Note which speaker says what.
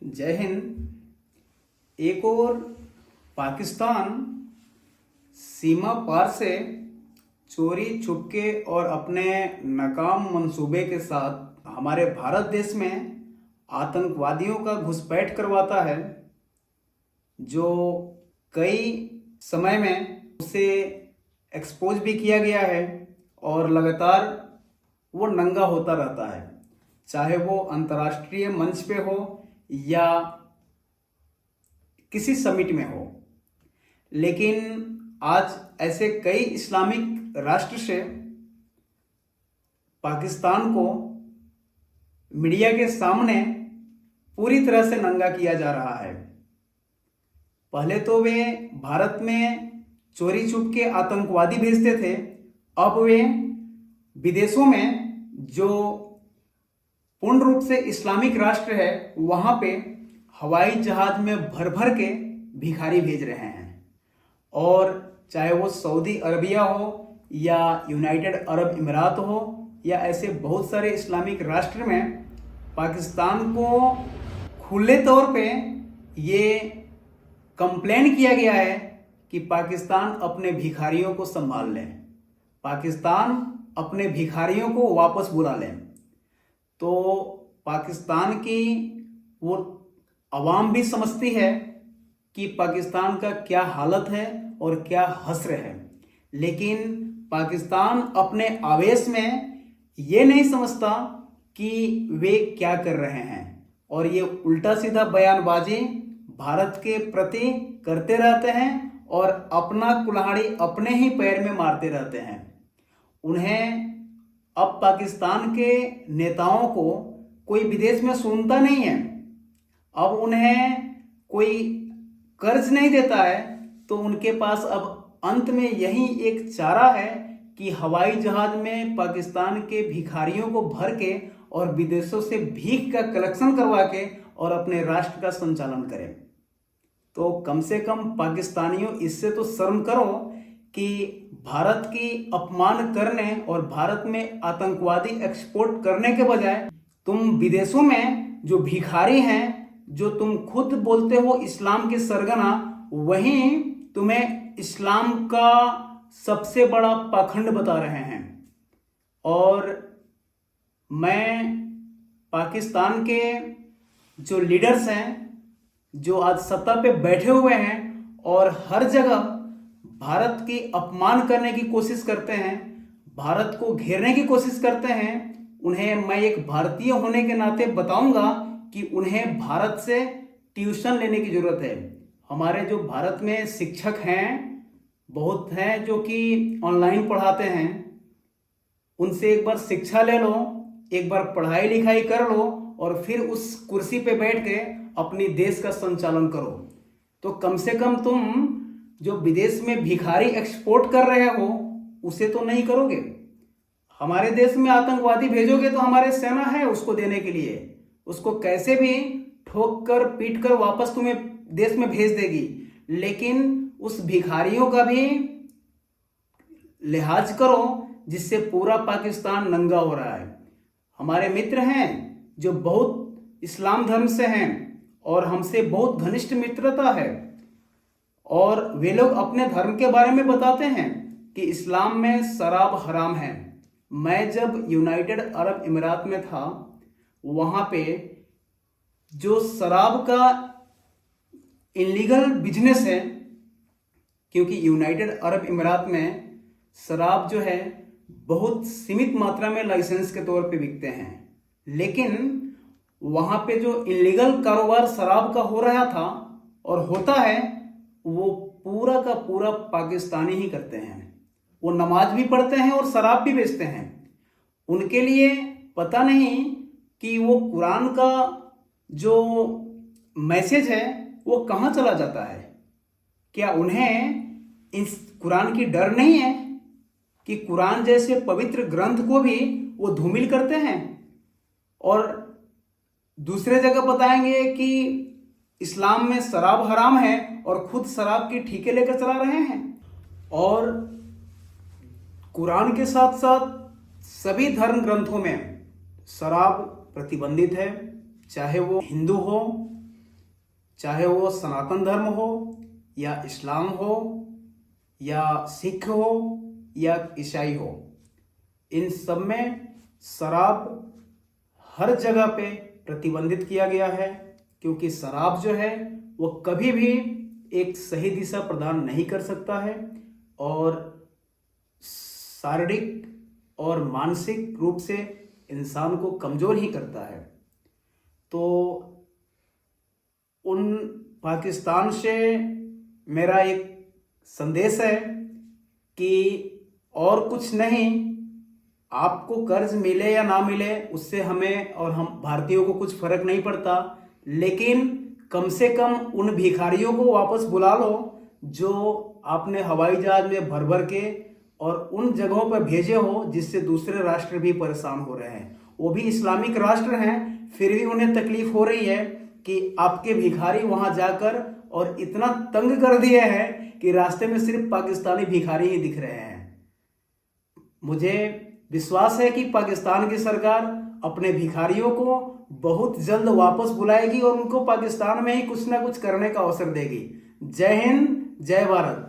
Speaker 1: जय हिंद। एक और पाकिस्तान सीमा पार से चोरी छुपके और अपने नाकाम मंसूबे के साथ हमारे भारत देश में आतंकवादियों का घुसपैठ करवाता है, जो कई समय में उसे एक्सपोज भी किया गया है और लगातार वो नंगा होता रहता है, चाहे वो अंतर्राष्ट्रीय मंच पे हो या किसी समिट में हो। लेकिन आज ऐसे कई इस्लामिक राष्ट्र से पाकिस्तान को मीडिया के सामने पूरी तरह से नंगा किया जा रहा है। पहले तो वे भारत में चोरी छुप के आतंकवादी भेजते थे, अब वे विदेशों में जो पूर्ण रूप से इस्लामिक राष्ट्र है वहां पे हवाई जहाज में भर भर के भिखारी भेज रहे हैं। और चाहे वो सऊदी अरबिया हो या यूनाइटेड अरब अमीरात हो या ऐसे बहुत सारे इस्लामिक राष्ट्र में पाकिस्तान को खुले तौर पे ये कंप्लेन किया गया है कि पाकिस्तान अपने भिखारियों को संभाल ले, पाकिस्तान अपने भिखारियों को वापस बुला ले। तो पाकिस्तान की वो अवाम भी समझती है कि पाकिस्तान का क्या हालत है और क्या हस्र है, लेकिन पाकिस्तान अपने आवेश में ये नहीं समझता कि वे क्या कर रहे हैं और ये उल्टा सीधा बयानबाजी भारत के प्रति करते रहते हैं और अपना कुल्हाड़ी अपने ही पैर में मारते रहते हैं। उन्हें अब पाकिस्तान के नेताओं को कोई विदेश में सुनता नहीं है, अब उन्हें कोई कर्ज नहीं देता है, तो उनके पास अब अंत में यही एक चारा है कि हवाई जहाज में पाकिस्तान के भिखारियों को भर के और विदेशों से भीख का कलेक्शन करवा के और अपने राष्ट्र का संचालन करें। तो कम से कम पाकिस्तानियों, इससे तो शर्म करो कि भारत की अपमान करने और भारत में आतंकवादी एक्सपोर्ट करने के बजाय तुम विदेशों में जो भिखारी हैं, जो तुम खुद बोलते हो इस्लाम के सरगना, वहीं तुम्हें इस्लाम का सबसे बड़ा पाखंड बता रहे हैं। और मैं पाकिस्तान के जो लीडर्स हैं, जो आज सत्ता पे बैठे हुए हैं और हर जगह भारत की अपमान करने की कोशिश करते हैं, भारत को घेरने की कोशिश करते हैं, उन्हें मैं एक भारतीय होने के नाते बताऊंगा कि उन्हें भारत से ट्यूशन लेने की जरूरत है। हमारे जो भारत में शिक्षक हैं, बहुत हैं जो कि ऑनलाइन पढ़ाते हैं, उनसे एक बार शिक्षा ले लो, एक बार पढ़ाई लिखाई कर लो और फिर उस कुर्सी पे बैठ के अपनी देश का संचालन करो। तो कम से कम तुम जो विदेश में भिखारी एक्सपोर्ट कर रहे हो उसे तो नहीं करोगे। हमारे देश में आतंकवादी भेजोगे तो हमारे सेना है उसको देने के लिए, उसको कैसे भी ठोक कर पीट कर वापस तुम्हें देश में भेज देगी। लेकिन उस भिखारियों का भी लिहाज करो जिससे पूरा पाकिस्तान नंगा हो रहा है। हमारे मित्र हैं जो बहुत इस्लाम धर्म से हैं और हमसे बहुत घनिष्ठ मित्रता है, और वे लोग अपने धर्म के बारे में बताते हैं कि इस्लाम में शराब हराम है। मैं जब यूनाइटेड अरब अमीरात में था, वहाँ पे जो शराब का इलीगल बिजनेस है, क्योंकि यूनाइटेड अरब अमीरात में शराब जो है बहुत सीमित मात्रा में लाइसेंस के तौर पे बिकते हैं, लेकिन वहाँ पे जो इलीगल कारोबार शराब का हो रहा था और होता है, वो पूरा का पूरा पाकिस्तानी ही करते हैं। वो नमाज भी पढ़ते हैं और शराब भी बेचते हैं। उनके लिए पता नहीं कि वो कुरान का जो मैसेज है वो कहाँ चला जाता है। क्या उन्हें इस कुरान की डर नहीं है कि कुरान जैसे पवित्र ग्रंथ को भी वो धूमिल करते हैं और दूसरे जगह बताएंगे कि इस्लाम में शराब हराम है और खुद शराब की ठेके लेकर चला रहे हैं। और कुरान के साथ साथ सभी धर्म ग्रंथों में शराब प्रतिबंधित है, चाहे वो हिंदू हो चाहे वो सनातन धर्म हो या इस्लाम हो या सिख हो या ईसाई हो, इन सब में शराब हर जगह पे प्रतिबंधित किया गया है, क्योंकि शराब जो है वो कभी भी एक सही दिशा प्रदान नहीं कर सकता है और शारीरिक और मानसिक रूप से इंसान को कमजोर ही करता है। तो उन पाकिस्तान से मेरा एक संदेश है कि और कुछ नहीं, आपको कर्ज मिले या ना मिले उससे हमें और हम भारतीयों को कुछ फर्क नहीं पड़ता, लेकिन कम से कम उन भिखारियों को वापस बुला लो जो आपने हवाई जहाज में भर भर के और उन जगहों पर भेजे हो जिससे दूसरे राष्ट्र भी परेशान हो रहे हैं। वो भी इस्लामिक राष्ट्र हैं, फिर भी उन्हें तकलीफ हो रही है कि आपके भिखारी वहां जाकर और इतना तंग कर दिए हैं कि रास्ते में सिर्फ पाकिस्तानी भिखारी ही दिख रहे हैं। मुझे विश्वास है कि पाकिस्तान की सरकार अपने भिखारियों को बहुत जल्द वापस बुलाएगी और उनको पाकिस्तान में ही कुछ ना कुछ करने का अवसर देगी। जय हिंद, जय भारत।